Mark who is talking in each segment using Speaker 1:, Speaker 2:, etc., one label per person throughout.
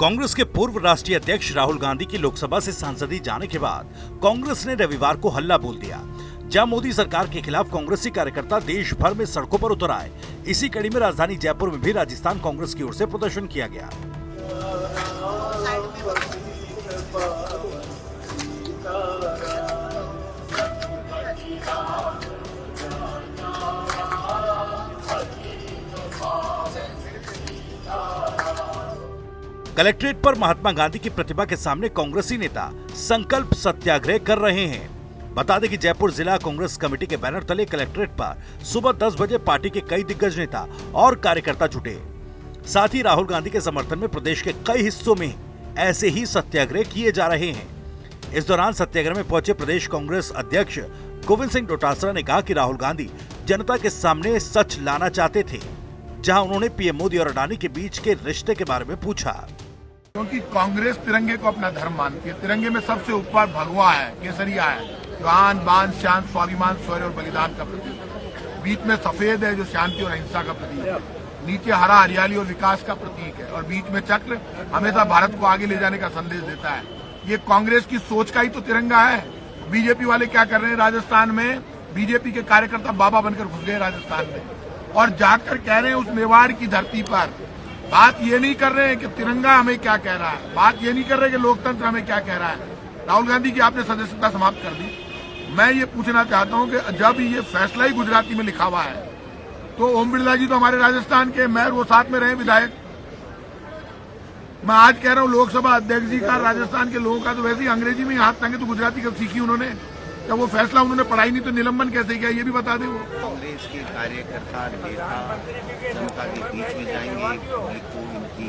Speaker 1: कांग्रेस के पूर्व राष्ट्रीय अध्यक्ष राहुल गांधी की लोकसभा से सांसदी जाने के बाद कांग्रेस ने रविवार को हल्ला बोल दिया, जहां मोदी सरकार के खिलाफ कांग्रेसी कार्यकर्ता देश भर में सड़कों पर उतर आए। इसी कड़ी में राजधानी जयपुर में भी राजस्थान कांग्रेस की ओर से प्रदर्शन किया गया। कलेक्ट्रेट पर महात्मा गांधी की प्रतिमा के सामने कांग्रेसी नेता संकल्प सत्याग्रह कर रहे हैं। बता दें कि जयपुर जिला कांग्रेस कमेटी के बैनर तले कलेक्ट्रेट पर सुबह 10 बजे पार्टी के कई दिग्गज नेता और कार्यकर्ता जुटे। साथ ही राहुल गांधी के समर्थन में प्रदेश के कई हिस्सों में ऐसे ही सत्याग्रह किए जा रहे हैं। इस दौरान सत्याग्रह में पहुंचे प्रदेश कांग्रेस अध्यक्ष गोविंद सिंह डोटासरा ने कहा कि राहुल गांधी जनता के सामने सच लाना चाहते थे, जहां उन्होंने पीएम मोदी और अडानी के बीच के रिश्ते के बारे में पूछा।
Speaker 2: क्योंकि कांग्रेस तिरंगे को अपना धर्म मानती है। तिरंगे में सबसे ऊपर भगवा है, केसरिया है, जो आन बान शान स्वाभिमान शौर्य और बलिदान का प्रतीक है। बीच में सफेद है जो शांति और अहिंसा का प्रतीक है। नीचे हरा हरियाली और विकास का प्रतीक है और बीच में चक्र हमेशा भारत को आगे ले जाने का संदेश देता है। ये कांग्रेस की सोच का ही तो तिरंगा है। बीजेपी वाले क्या कर रहे हैं, राजस्थान में बीजेपी के कार्यकर्ता बाबा बनकर घुस गए राजस्थान में और जाकर कह रहे हैं उस मेवाड़ की धरती पर। बात ये नहीं कर रहे हैं कि तिरंगा हमें क्या कह रहा है, बात ये नहीं कर रहे कि लोकतंत्र हमें क्या कह रहा है। राहुल गांधी की आपने सदस्यता समाप्त कर दी। मैं ये पूछना चाहता हूं कि जब ये फैसला ही गुजराती में लिखा हुआ है तो ओम बिरला जी तो हमारे राजस्थान के मेयर, वो साथ में रहे विधायक। मैं आज कह रहा हूं लोकसभा अध्यक्ष जी का, राजस्थान के लोगों का तो वैसे ही अंग्रेजी में हाथ टांगे तो गुजराती कब सीखी उन्होंने। जब वो फैसला उन्होंने पढ़ाई नहीं तो निलंबन कैसे किया, ये भी बता दें। वो
Speaker 3: कांग्रेस के कार्यकर्ता नेता जनता के बीच में जाएंगे, पब्लिक को इनकी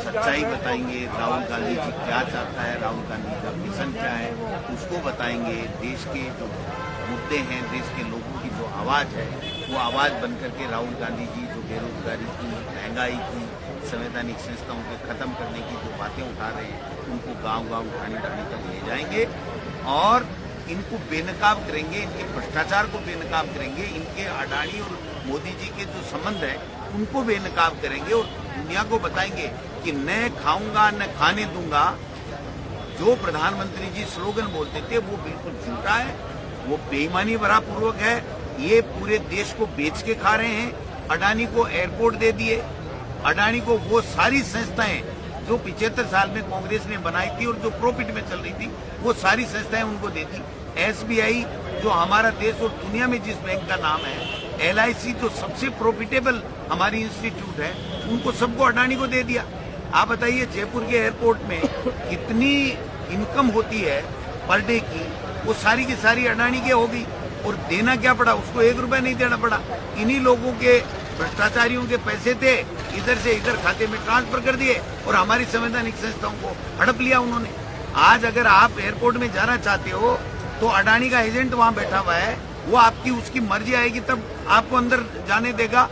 Speaker 3: सच्चाई बताएंगे। राहुल गांधी जी क्या चाहता है, राहुल गांधी का मिशन क्या है, उसको बताएंगे। देश के जो मुद्दे हैं, देश के लोगों की जो आवाज है, वो आवाज बनकर के राहुल गांधी जी जो बेरोजगारी की, महंगाई की, संवैधानिक संस्थाओं के खत्म करने की जो बातें उठा रहे हैं, उनको गांव-गांव ठाणे-ठाणे तक ले जाएंगे और इनको बेनकाब करेंगे, इनके भ्रष्टाचार को बेनकाब करेंगे, इनके अडानी और मोदी जी के जो संबंध है उनको बेनकाब करेंगे और दुनिया को बताएंगे कि न खाऊंगा न खाने दूंगा। जो प्रधानमंत्री जी स्लोगन बोलते थे वो बिल्कुल झूठा है, वो बेईमानी भरा पूर्वक है। ये पूरे देश को बेच के खा रहे हैं। अडानी को एयरपोर्ट दे दिए, अडानी को वो सारी संस्थाएं जो 75 साल में कांग्रेस ने बनाई थी और जो प्रॉफिट में चल रही थी, वो सारी संस्थाएं उनको दे दी। एसबीआई जो हमारा देश और दुनिया में जिस बैंक का नाम है, एलआईसी जो सबसे प्रॉफिटेबल हमारी इंस्टीट्यूट है, उनको सबको अडानी को दे दिया। आप बताइए जयपुर के एयरपोर्ट में कितनी इनकम होती है पर डे की, वो सारी की सारी अडानी के हो गई और देना क्या पड़ा, उसको 1 रुपया नहीं देना पड़ा। इन्हीं लोगों के भ्रष्टाचारियों के पैसे थे, इधर से इधर खाते में ट्रांसफर कर दिए और हमारी संवैधानिक संस्थाओं को हड़प लिया उन्होंने। आज अगर आप एयरपोर्ट में जाना चाहते हो तो अडानी का एजेंट वहां बैठा हुआ है, वो आपकी उसकी मर्जी आएगी तब आपको अंदर जाने देगा।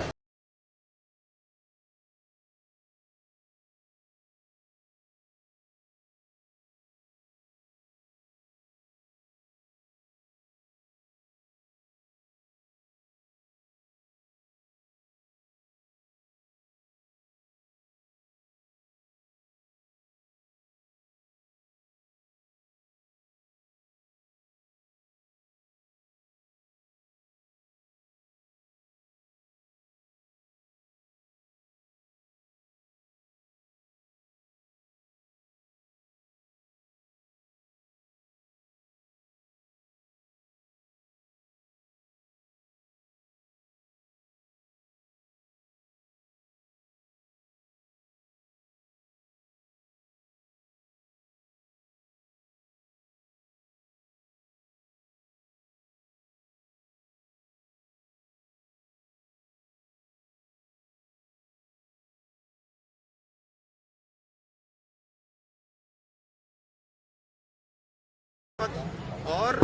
Speaker 3: और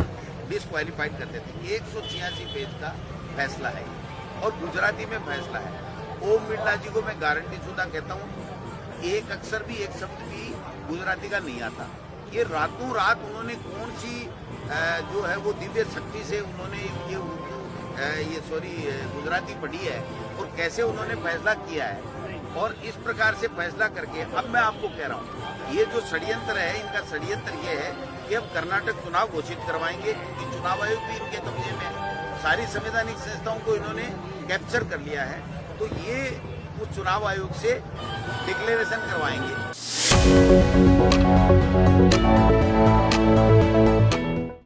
Speaker 3: डिस्क्वालीफाइड करते थे। 186 पेज का फैसला है और गुजराती में फैसला है। ओम बिरला जी को मैं गारंटी शुदा कहता हूँ, एक अक्षर भी, एक शब्द भी गुजराती का नहीं आता। ये रातों रात उन्होंने कौन सी जो है वो दिव्य शक्ति से उन्होंने ये गुजराती पढ़ी है और कैसे उन्होंने फैसला किया है। और इस प्रकार से फैसला करके अब मैं आपको कह रहा हूँ, ये जो षड्यंत्र है, इनका षड्यंत्र ये है कि अब कर्नाटक चुनाव घोषित करवाएंगे, क्योंकि चुनाव आयोग भी इनके कब्जे में है। सारी संवैधानिक संस्थाओं को इन्होंने कैप्चर कर लिया है, तो ये उस चुनाव आयोग से डिक्लेरेशन करवाएंगे।